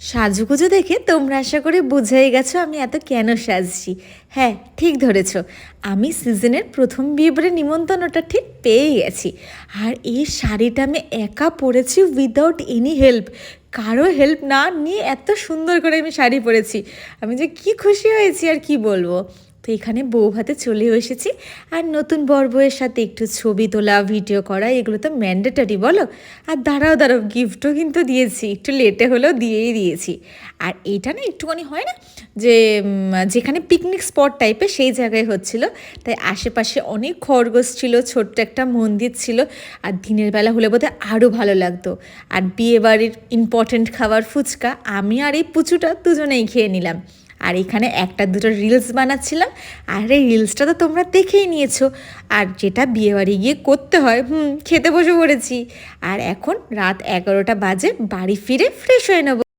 সাজুগুজু দেখে তোমরা আশা করে বুঝেই গেছো আমি এত কেন সাজছি। হ্যাঁ, ঠিক ধরেছ। আমি সিজনের প্রথম বিয়েবাড়ির নিমন্ত্রণটা ঠিক পেয়ে গেছি। আর এই শাড়িটা আমি একা পরেছি উইদাউট এনি হেল্প। কারো হেল্প না নিয়ে এত সুন্দর করে আমি শাড়ি পরেছি। আমি যে কি খুশি হয়েছি আর কি বলবো। তো এখানে বউ ভাতে চলেও এসেছি। আর নতুন বর বউয়ের সাথে একটু ছবি তোলা, ভিডিও করা, এগুলো তো ম্যান্ডেটরি বলো। আর দাঁড়াও গিফটও কিন্তু দিয়েছি, একটু লেটে হলেও দিয়েই দিয়েছি। আর এইটা না একটুখানি হয় না যে যেখানে পিকনিক স্পট টাইপের সেই জায়গায় হচ্ছিল, তাই আশেপাশে অনেক খরগোশ ছিল, ছোট্ট একটা মন্দির ছিল। আর দিনের বেলা হলে বোধহয় আরও ভালো লাগতো। আর বিয়েবাড়ির ইম্পর্ট্যান্ট খাবার ফুচকা, আমি আর এই পুচুটা দুজনেই খেয়ে নিলাম। আর এখানে একটা দুটো রিলস বানাচ্ছিলাম। আর এই রিলসটা তো তোমরা দেখেই নিয়েছো। আর যেটা বিয়েবাড়ি গিয়ে করতে হয়, খেতে বসে পড়েছি। আর এখন রাত 11টা বাজে, বাড়ি ফিরে ফ্রেশ হয়ে নেবো।